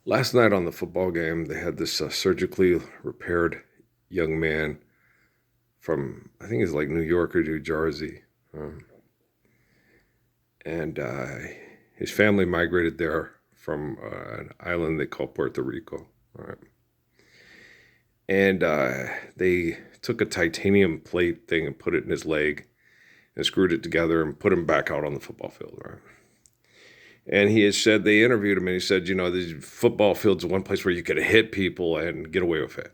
Last night on the football game, they had this surgically repaired young man from, I think it's like New York or New Jersey. Um, and his family migrated there from an island they call Puerto Rico. All right. And they took a titanium plate thing and put it in his leg and screwed it together and put him back out on the football field. Right. And he has said, they interviewed him and he said, the football field's the one place where you could hit people and get away with it.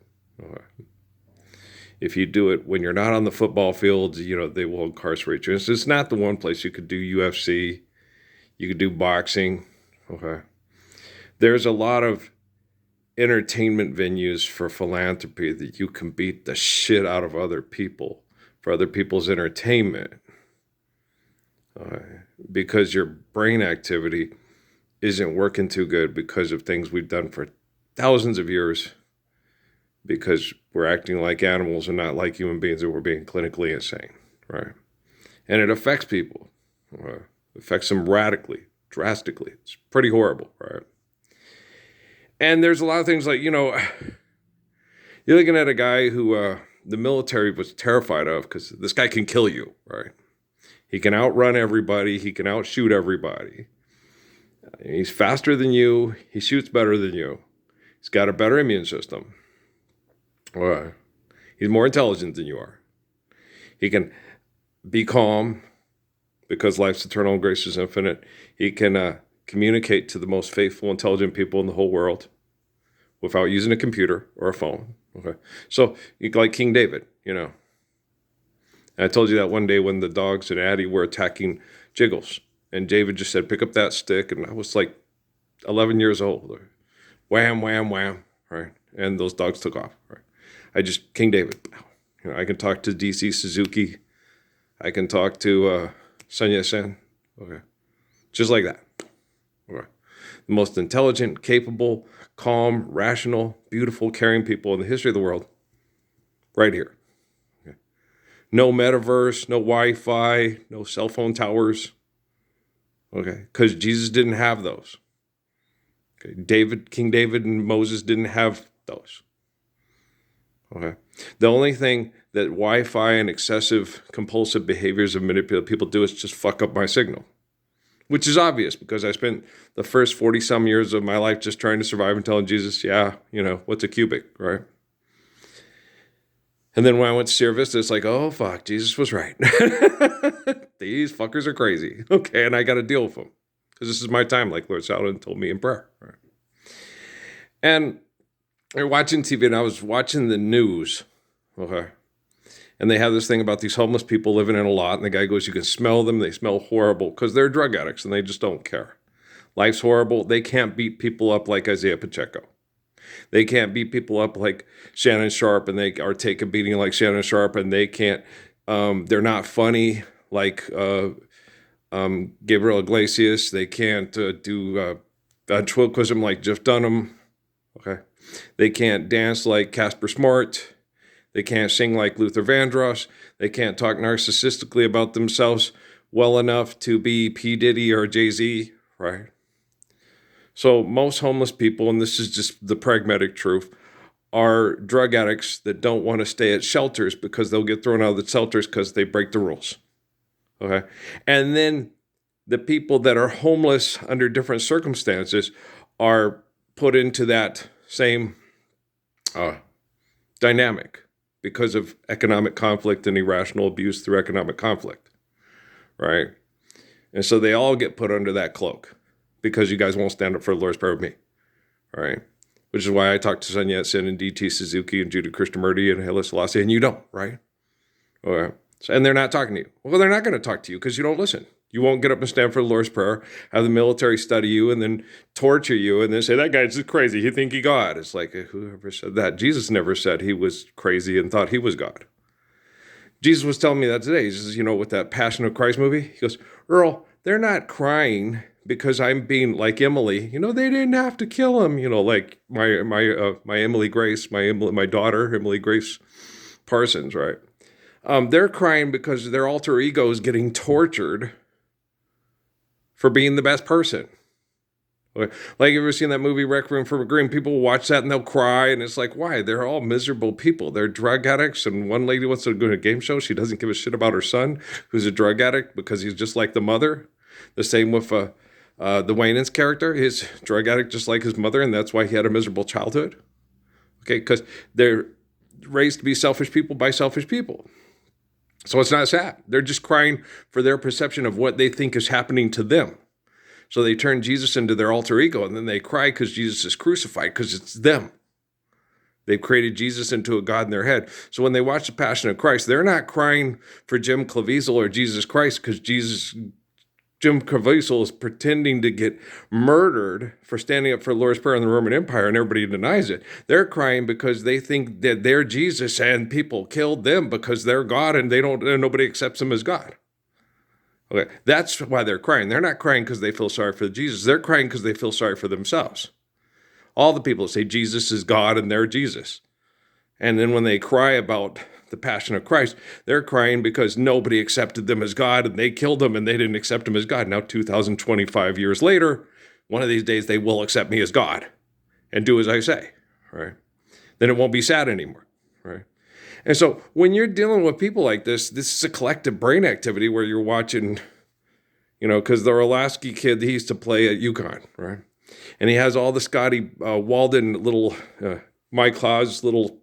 If you do it when you're not on the football field, they will incarcerate you. It's not the one place you could do UFC. You could do boxing. Okay. There's a lot of entertainment venues for philanthropy that you can beat the shit out of other people for other people's entertainment. Because your brain activity isn't working too good because of things we've done for thousands of years, because we're acting like animals and not like human beings, and we're being clinically insane, right? And it affects people. It affects them radically, drastically. It's pretty horrible, right? And there's a lot of things like, you're looking at a guy who the military was terrified of because this guy can kill you, right? He can outrun everybody. He can outshoot everybody. He's faster than you. He shoots better than you. He's got a better immune system. He's more intelligent than you are. He can be calm because life's eternal and grace is infinite. He can communicate to the most faithful, intelligent people in the whole world without using a computer or a phone. Okay, so like King David, And I told you that one day when the dogs and Addie were attacking Jiggles, and David just said, "Pick up that stick," and I was like 11 years old. Wham, wham, wham, right? And those dogs took off, right? King David. I can talk to DC Suzuki. I can talk to Sun Yat-sen. Okay. Just like that. Okay. The most intelligent, capable, calm, rational, beautiful, caring people in the history of the world. Right here. Okay. No metaverse, no Wi-Fi, no cell phone towers. Okay. Because Jesus didn't have those. Okay. King David and Moses didn't have those. Okay. The only thing that Wi-Fi and excessive compulsive behaviors of manipulative people do is just fuck up my signal, which is obvious because I spent the first 40 some years of my life just trying to survive and telling Jesus, what's a cubic, right? And then when I went to Sierra Vista, it's like, oh, fuck, Jesus was right. These fuckers are crazy. Okay, and I got to deal with them because this is my time, like Lord Saladin told me in prayer. Right? And you're watching TV, and I was watching the news, okay? And they have this thing about these homeless people living in a lot, and the guy goes, you can smell them, they smell horrible, because they're drug addicts, and they just don't care. Life's horrible. They can't beat people up like Isaiah Pacheco. They can't beat people up like Shannon Sharp, and or take a beating like Shannon Sharp, and they can't, they're not funny like Gabriel Iglesias. They can't do ventriloquism like Jeff Dunham, okay? They can't dance like Casper Smart. They can't sing like Luther Vandross. They can't talk narcissistically about themselves well enough to be P. Diddy or Jay-Z, right? So most homeless people, and this is just the pragmatic truth, are drug addicts that don't want to stay at shelters because they'll get thrown out of the shelters because they break the rules, okay? And then the people that are homeless under different circumstances are put into that same dynamic because of economic conflict and irrational abuse through economic conflict, right? And so they all get put under that cloak because you guys won't stand up for the Lord's Prayer with me, right? Which is why I talk to Sun Yat-sen and D.T. Suzuki and Judah Krishnamurti and Haile Selassie, and you don't, right? Okay. And they're not talking to you. Well, they're not going to talk to you because you don't listen. You won't get up and stand for the Lord's Prayer, have the military study you, and then torture you, and then say, that guy's just crazy. He think he God. It's like, whoever said that? Jesus never said he was crazy and thought he was God. Jesus was telling me that today. He says, with that Passion of Christ movie, he goes, Earl, they're not crying because I'm being like Emily. They didn't have to kill him. Like my Emily Grace, my daughter, Emily Grace Parsons, right? They're crying because their alter ego is getting tortured for being the best person. Okay. Like, you ever seen that movie Requiem for a Dream? People watch that and they'll cry, and it's like, why? They're all miserable people. They're drug addicts, and one lady wants to go to a game show. She doesn't give a shit about her son, who's a drug addict, because he's just like the mother. The same with the Wayne's character. He's drug addict just like his mother, and that's why he had a miserable childhood. Okay, because they're raised to be selfish people by selfish people. So it's not sad. They're just crying for their perception of what they think is happening to them. So they turn Jesus into their alter ego, and then they cry because Jesus is crucified, because it's them. They've created Jesus into a God in their head. So when they watch The Passion of Christ, they're not crying for Jim Caviezel or Jesus Christ, because Jim Caviezel is pretending to get murdered for standing up for the Lord's Prayer in the Roman Empire, and everybody denies it. They're crying because they think that they're Jesus, and people killed them because they're God, and nobody accepts them as God. Okay, that's why they're crying. They're not crying because they feel sorry for Jesus. They're crying because they feel sorry for themselves. All the people say Jesus is God and they're Jesus. And then when they cry about the Passion of Christ, they're crying because nobody accepted them as God, and they killed them, and they didn't accept him as God. Now, 2,025 years later, one of these days they will accept me as God and do as I say, right? Then it won't be sad anymore, right? And so when you're dealing with people like this is a collective brain activity where you're watching, because the Orlowski kid, he used to play at UConn, right? And he has all the Scotty Walden little Mike Claus little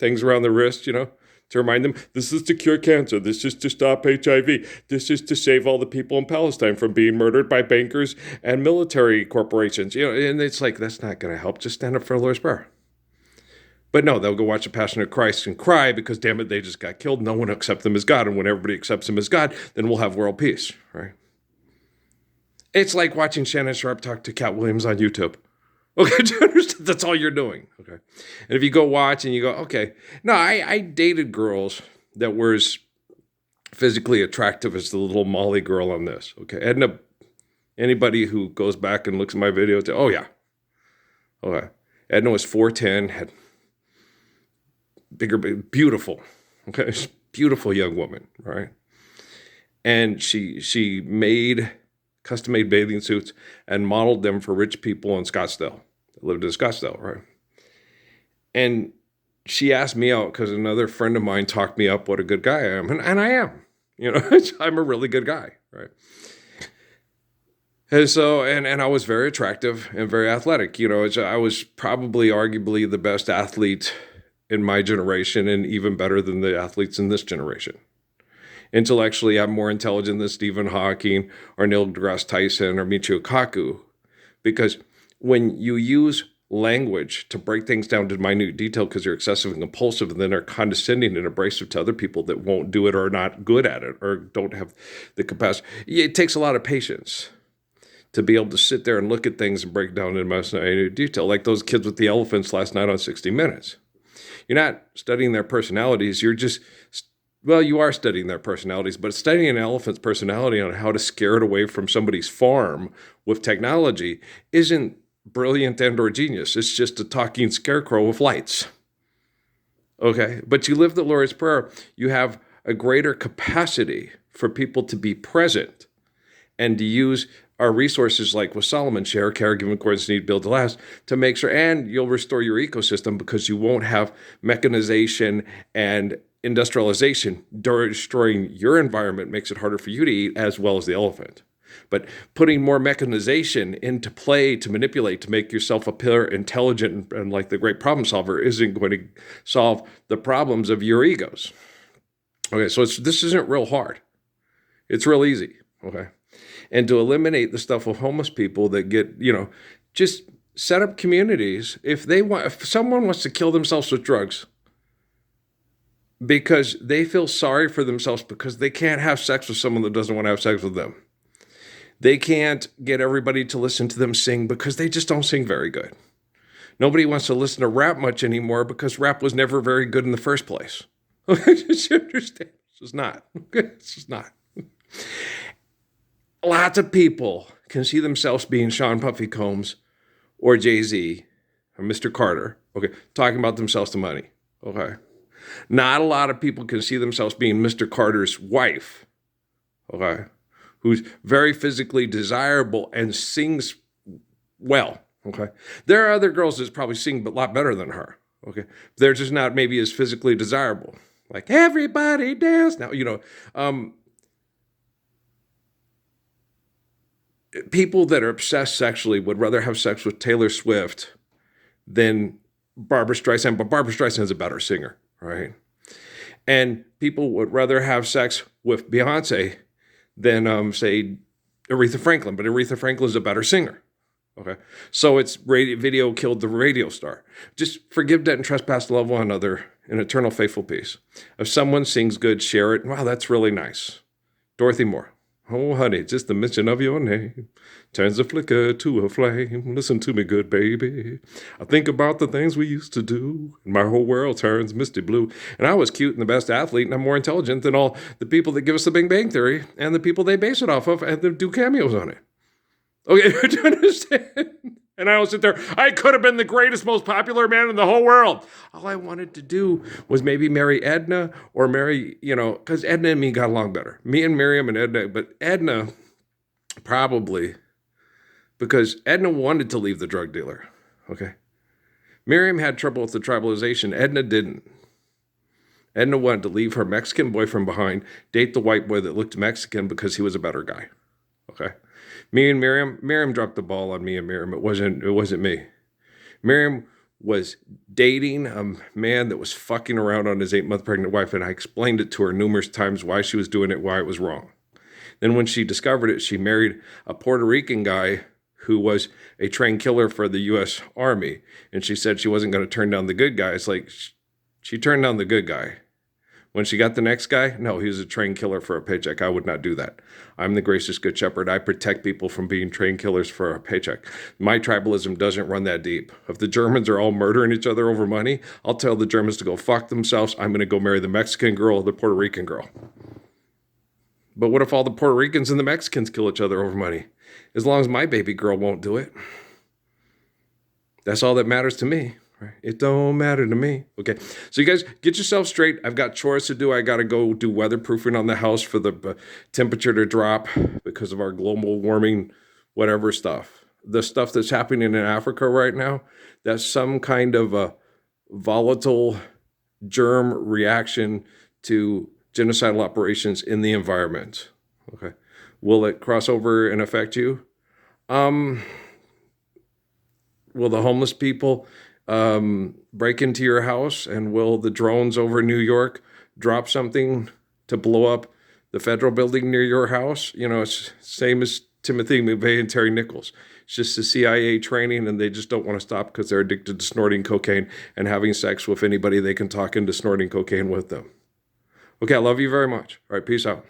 things around the wrist, to remind them, this is to cure cancer. This is to stop HIV. This is to save all the people in Palestine from being murdered by bankers and military corporations. And it's like, that's not going to help. Just stand up for the Lord's Prayer. But no, they'll go watch The Passion of Christ and cry because, damn it, they just got killed. No one accepts them as God. And when everybody accepts him as God, then we'll have world peace, right? It's like watching Shannon Sharp talk to Cat Williams on YouTube. Okay, do you understand? That's all you're doing. Okay. And if you go watch and you go, okay. No, I dated girls that were as physically attractive as the little Molly girl on this. Okay. Edna, anybody who goes back and looks at my videos, oh yeah. Okay. Edna was 4'10", had bigger, beautiful. Okay. Beautiful young woman, right? And she made custom-made bathing suits and modeled them for rich people in Scottsdale. They lived in Scottsdale, right? And she asked me out because another friend of mine talked me up what a good guy I am. And I am. I'm a really good guy, right? And so, and I was very attractive and very athletic. I was probably arguably the best athlete in my generation, and even better than the athletes in this generation. Intellectually, I'm more intelligent than Stephen Hawking or Neil deGrasse Tyson or Michio Kaku, because when you use language to break things down to minute detail because you're excessive and compulsive, and then are condescending and abrasive to other people that won't do it or are not good at it or don't have the capacity, it takes a lot of patience to be able to sit there and look at things and break down in minute detail, like those kids with the elephants last night on 60 Minutes. You're not studying their personalities, you are studying their personalities, but studying an elephant's personality on how to scare it away from somebody's farm with technology isn't brilliant and or genius. It's just a talking scarecrow with lights. Okay? But you live the Lord's Prayer, you have a greater capacity for people to be present and to use our resources like with Solomon Share, caregiving accordance to need, build to last, to make sure, and you'll restore your ecosystem because you won't have mechanization and industrialization destroying your environment. Makes it harder for you to eat as well as the elephant. But putting more mechanization into play to manipulate, to make yourself appear intelligent and like the great problem solver isn't going to solve the problems of your egos. Okay, so this isn't real hard. It's real easy, okay? And to eliminate the stuff of homeless people that get, just set up communities. If someone wants to kill themselves with drugs, because they feel sorry for themselves because they can't have sex with someone that doesn't want to have sex with them. They can't get everybody to listen to them sing because they just don't sing very good. Nobody wants to listen to rap much anymore because rap was never very good in the first place. Okay, just understand. This is not. Okay, this is not. Lots of people can see themselves being Sean Puffy Combs or Jay-Z or Mr. Carter, okay, talking about themselves to money, okay? Not a lot of people can see themselves being Mr. Carter's wife, okay, who's very physically desirable and sings well. Okay. There are other girls that probably sing a lot better than her. Okay. They're just not maybe as physically desirable. Like, everybody dance. Now, people that are obsessed sexually would rather have sex with Taylor Swift than Barbra Streisand, but Barbra Streisand is a better singer, right? And people would rather have sex with Beyonce than, say, Aretha Franklin, but Aretha Franklin is a better singer. Okay, so it's video killed the radio star. Just forgive, debt, and trespass, love one another in eternal faithful peace. If someone sings good, share it. Wow, that's really nice. Dorothy Moore. Oh, honey, just the mention of your name turns a flicker to a flame. Listen to me, good baby. I think about the things we used to do, and my whole world turns misty blue. And I was cute and the best athlete, and I'm more intelligent than all the people that give us the Big Bang Theory and the people they base it off of and that do cameos on it. Okay, do you understand? And I will sit there, I could have been the greatest, most popular man in the whole world. All I wanted to do was maybe marry Edna or marry, because Edna and me got along better. Me and Miriam and Edna, but Edna probably, because Edna wanted to leave the drug dealer, okay? Miriam had trouble with the tribalization. Edna didn't. Edna wanted to leave her Mexican boyfriend behind, date the white boy that looked Mexican because he was a better guy, okay? Me and Miriam dropped the ball on me and Miriam. It wasn't me. Miriam was dating a man that was fucking around on his 8-month pregnant wife, and I explained it to her numerous times why she was doing it, why it was wrong. Then when she discovered it, she married a Puerto Rican guy who was a trained killer for the U.S. Army, and she said she wasn't going to turn down the good guy. It's like she turned down the good guy. When she got the next guy, no, he was a trained killer for a paycheck. I would not do that. I'm the gracious good shepherd. I protect people from being trained killers for a paycheck. My tribalism doesn't run that deep. If the Germans are all murdering each other over money, I'll tell the Germans to go fuck themselves. I'm going to go marry the Mexican girl or the Puerto Rican girl. But what if all the Puerto Ricans and the Mexicans kill each other over money? As long as my baby girl won't do it. That's all that matters to me. It don't matter to me. Okay, so you guys get yourself straight. I've got chores to do. I got to go do weatherproofing on the house for the temperature to drop because of our global warming, whatever stuff. The stuff that's happening in Africa right now, that's some kind of a volatile germ reaction to genocidal operations in the environment. Okay, will it cross over and affect you? Will the homeless people break into your house, and will the drones over New York drop something to blow up the federal building near your house? It's same as Timothy McVeigh and Terry Nichols. It's just the CIA training, and they just don't want to stop because they're addicted to snorting cocaine and having sex with anybody they can talk into snorting cocaine with them. Okay, I love you very much. All right, peace out.